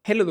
Hello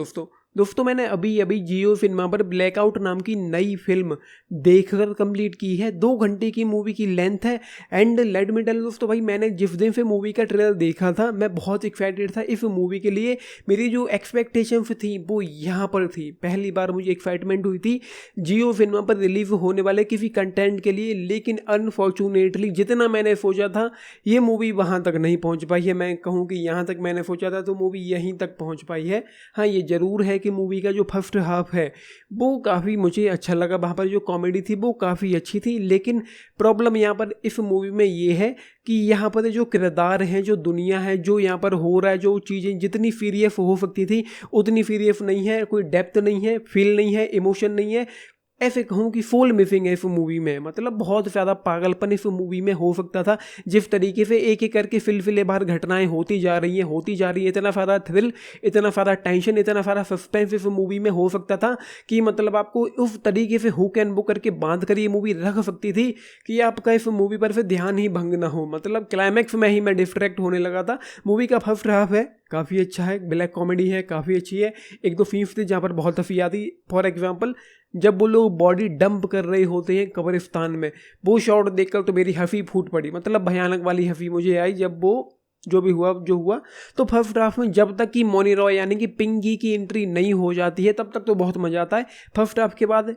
दोस्तों मैंने अभी अभी जियो सिनेमा पर ब्लैकआउट नाम की नई फिल्म देखकर कंप्लीट की है। 2 घंटे की मूवी की लेंथ है। एंड लेट मी टेल दोस्तों, भाई मैंने जिस दिन से मूवी का ट्रेलर देखा था मैं बहुत एक्साइटेड था इस मूवी के लिए। मेरी जो एक्सपेक्टेशंस थी वो यहाँ पर थी। पहली बार मुझे एक्साइटमेंट हुई थी जियो सिनेमा पर रिलीज होने वाले किसी कंटेंट के लिए, लेकिन अनफॉर्चुनेटली जितना मैंने सोचा था ये मूवी वहाँ तक नहीं पहुँच पाई है। मैं कहूँ कि यहाँ तक मैंने सोचा था तो मूवी यहीं तक पहुँच पाई है। हाँ, ये ज़रूर है कि मूवी का जो फर्स्ट हाफ है वो काफ़ी मुझे अच्छा लगा। वहाँ पर जो कॉमेडी थी वो काफ़ी अच्छी थी, लेकिन प्रॉब्लम यहाँ पर इस मूवी में ये है कि यहाँ पर जो किरदार हैं, जो दुनिया है, जो यहाँ पर हो रहा है, जो चीज़ें जितनी सीरियस हो सकती थी उतनी सीरियस नहीं है। कोई डेप्थ नहीं है, फील नहीं है, इमोशन नहीं है। ऐसे कहूँ कि सोल मिसिंग है इस मूवी में। मतलब बहुत ज़्यादा पागलपन इस मूवी में हो सकता था। जिस तरीके से एक एक करके सिलसिलेवार घटनाएं होती जा रही हैं, इतना सारा थ्रिल, इतना सारा टेंशन, इतना सारा सस्पेंस इस मूवी में हो सकता था कि मतलब आपको उस तरीके से हुक एंड बुक करके बांध कर ये मूवी रख सकती थी कि आपका इस मूवी पर फिर ध्यान ही भंग ना हो। मतलब क्लाइमैक्स में ही मैं डिस्ट्रैक्ट होने लगा था। मूवी का फर्स्ट हाफ है काफ़ी अच्छा है, ब्लैक कॉमेडी है, काफ़ी अच्छी है। एक दो सीन्स थे जहाँ पर बहुत हंसी आती। फॉर एग्जांपल जब वो लोग बॉडी डंप कर रहे होते हैं कब्रिस्तान में, वो शॉट देखकर तो मेरी हंसी फूट पड़ी। मतलब भयानक वाली हंसी मुझे आई जब वो जो भी हुआ जो हुआ। तो फर्स्ट हाफ में जब तक कि मौनी रॉय यानी कि पिंकी की एंट्री नहीं हो जाती है तब तक तो बहुत मज़ा आता है। फर्स्ट हाफ के बाद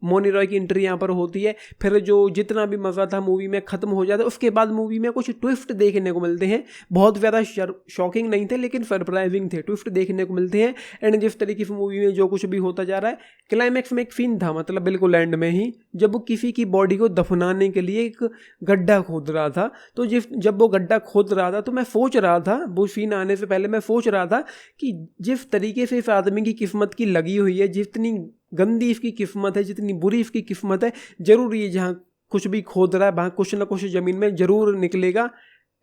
मौनी रॉय की एंट्री यहाँ पर होती है, फिर जो जितना भी मज़ा था मूवी में ख़त्म हो जाता है। उसके बाद मूवी में कुछ ट्विस्ट देखने को मिलते हैं, बहुत ज़्यादा शॉकिंग नहीं थे लेकिन सरप्राइजिंग थे। ट्विस्ट देखने को मिलते हैं। एंड जिस तरीके से मूवी में जो कुछ भी होता जा रहा है, क्लाइमैक्स में एक सीन था मतलब बिल्कुल एंड में ही, जब वो किसी की बॉडी को दफनाने के लिए एक गड्ढा खोद रहा था। तो जब वो गड्ढा खोद रहा था तो मैं सोच रहा था, वो सीन आने से पहले मैं सोच रहा था कि जिस तरीके से इस आदमी की किस्मत की लगी हुई है, जितनी गंदी इसकी किस्मत है, जितनी बुरी इसकी किस्मत है, जरूर ये जहाँ कुछ भी खोद रहा है वहाँ कुछ ना कुछ ज़मीन में ज़रूर निकलेगा।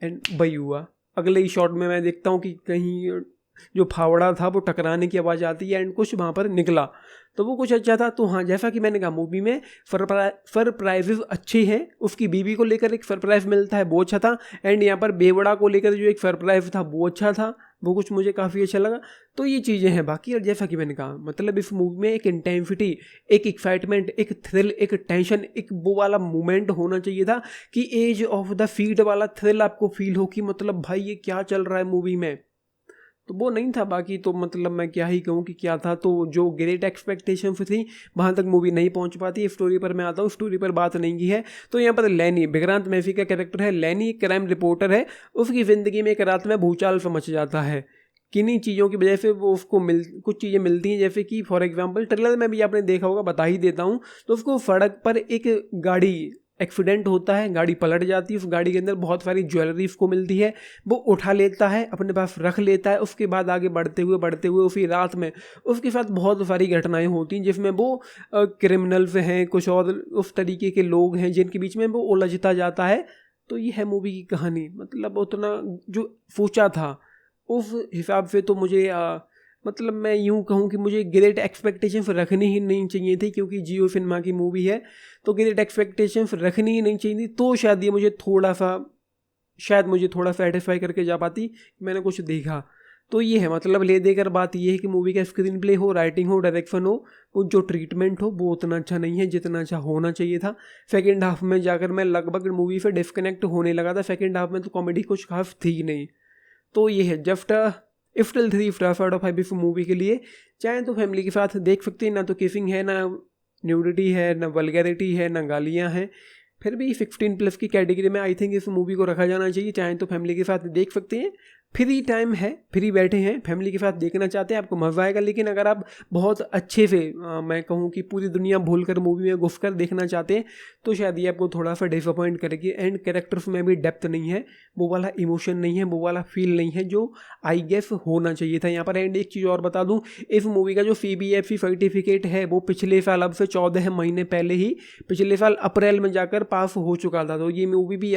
एंड वही हुआ। अगले ही शॉट में मैं देखता हूँ कि कहीं जो फावड़ा था वो टकराने की आवाज़ आती है एंड कुछ वहाँ पर निकला, तो वो कुछ अच्छा था। तो हाँ, जैसा कि मैंने कहा मूवी में सरप्राइजेज अच्छे हैं। उसकी बीवी को लेकर एक सरप्राइज मिलता है वो अच्छा था। एंड यहाँ पर बेवड़ा को लेकर जो एक सरप्राइज था वो अच्छा था, वो कुछ मुझे काफ़ी अच्छा लगा। तो ये चीज़ें हैं बाकी। और जैसा कि मैंने कहा मतलब इस मूवी में एक इंटेंसिटी, एक एक्साइटमेंट, एक थ्रिल, एक टेंशन, एक वो वाला मोमेंट होना चाहिए था कि एज ऑफ द फीट वाला थ्रिल आपको फील हो कि मतलब भाई ये क्या चल रहा है मूवी में। तो वो नहीं था। बाकी तो मतलब मैं क्या ही कहूँ कि क्या था। तो जो ग्रेट एक्सपेक्टेशन थी वहाँ तक मूवी नहीं पहुँच पाती। स्टोरी पर मैं आता हूँ, स्टोरी पर बात नहीं की है। तो यहाँ पर लैनी, विक्रांत मैसी का कैरेक्टर है। लैनी एक क्राइम रिपोर्टर है। उसकी ज़िंदगी में एक रात में भूचाल सा मच जाता है। किन्हीं चीज़ों की वजह से वो उसको कुछ चीज़ें मिलती हैं, जैसे कि फॉर एग्जांपल ट्रेलर में भी आपने देखा होगा, बता ही देता हूँ। तो उसको सड़क पर एक गाड़ी एक्सीडेंट होता है, गाड़ी पलट जाती है। उस गाड़ी के अंदर बहुत सारी ज्वेलरी उसको मिलती है, वो उठा लेता है, अपने पास रख लेता है। उसके बाद आगे बढ़ते हुए उसी रात में उसके साथ बहुत सारी घटनाएं होती हैं, जिसमें वो क्रिमिनल्स हैं, कुछ और उस तरीके के लोग हैं जिनके बीच में वो उलझता जाता है। तो ये है मूवी की कहानी। मतलब उतना जो सोचा था उस हिसाब से तो मुझे मतलब मैं यूँ कहूँ कि मुझे ग्रेट एक्सपेक्टेशंस रखनी ही नहीं चाहिए थी, क्योंकि जियो सिनेमा की मूवी है तो ग्रेट एक्सपेक्टेशंस रखनी ही नहीं चाहिए थी। तो शायद ये मुझे थोड़ा सेटिस्फाई करके जा पाती कि मैंने कुछ देखा। तो ये है मतलब ले देकर बात ये है कि मूवी का स्क्रीन प्ले हो, राइटिंग हो, डायरेक्शन हो, वो जो ट्रीटमेंट हो वो उतना अच्छा नहीं है जितना अच्छा होना चाहिए था। सेकेंड हाफ में जाकर मैं लगभग मूवी से डिस्कनेक्ट होने लगा था। सेकेंड हाफ में तो कॉमेडी कुछ खास थी ही नहीं। तो ये है जस्ट इफ्टल 3 स्टार आउट ऑफ 5 इस मूवी के लिए। चाहे तो फैमिली के साथ देख सकते हैं। ना तो किसिंग है, ना न्यूडिटी है, ना वल्गैरिटी है, ना गालियाँ हैं। फिर भी 16+ की कैटेगरी में आई थिंक इस मूवी को रखा जाना चाहिए। चाहे तो फैमिली के साथ देख सकते हैं। फ्री टाइम है, फ्री बैठे हैं, फैमिली के साथ देखना चाहते हैं, आपको मज़ा आएगा। लेकिन अगर आप बहुत अच्छे से मैं कहूँ कि पूरी दुनिया भूल कर मूवी में घुस कर देखना चाहते हैं तो शायद ये आपको थोड़ा सा डिसअपॉइंट करेगी। एंड कैरेक्टर्स में भी डेप्थ नहीं है, वो वाला इमोशन नहीं है, वो वाला फील नहीं है जो आई गेस होना चाहिए था यहाँ पर। एंड एक चीज़ और बता दूँ, इस मूवी का जो CBFC सर्टिफिकेट है वो पिछले साल, अब से 14 महीने पहले ही, पिछले साल अप्रैल में जाकर पास हो चुका था। तो ये मूवी भी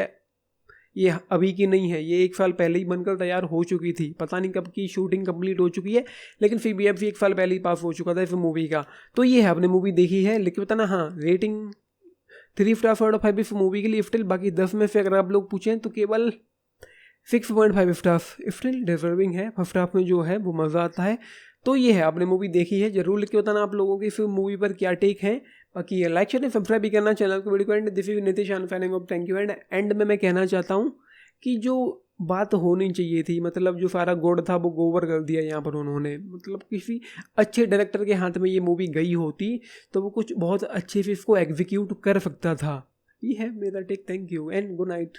ये अभी की नहीं है, ये 1 साल पहले ही बनकर तैयार हो चुकी थी। पता नहीं कब की शूटिंग कंप्लीट हो चुकी है, लेकिन CBFC 1 साल पहले ही पास हो चुका था इस मूवी का। तो ये है, आपने मूवी देखी है, लेकिन बताना। हाँ, रेटिंग 3 स्टार आउट ऑफ 5 इस मूवी के लिए स्टिल। बाकी 10 में से अगर आप लोग पूछें तो केवल 6.5 स्टार्स स्टिल डिजर्विंग है। फर्स्ट हाफ में जो है वो मज़ा आता है। तो ये है, आपने मूवी देखी है, जरूर लिख के बताना आप लोगों की इस मूवी पर क्या टेक है। बाकी ये लाइक शेयर सब्सक्राइब भी करना चैनल को, वीडियो को। And this is Nitish signing off, thank you. And में मैं कहना चाहता हूँ कि जो बात होनी चाहिए थी, मतलब जो सारा गुड़ था वो गोबर कर दिया यहाँ पर उन्होंने। मतलब किसी अच्छे डायरेक्टर के हाथ में ये मूवी गई होती तो वो कुछ बहुत अच्छे से इसको एग्जीक्यूट कर सकता था। ये है मेरा take. Thank you and good night.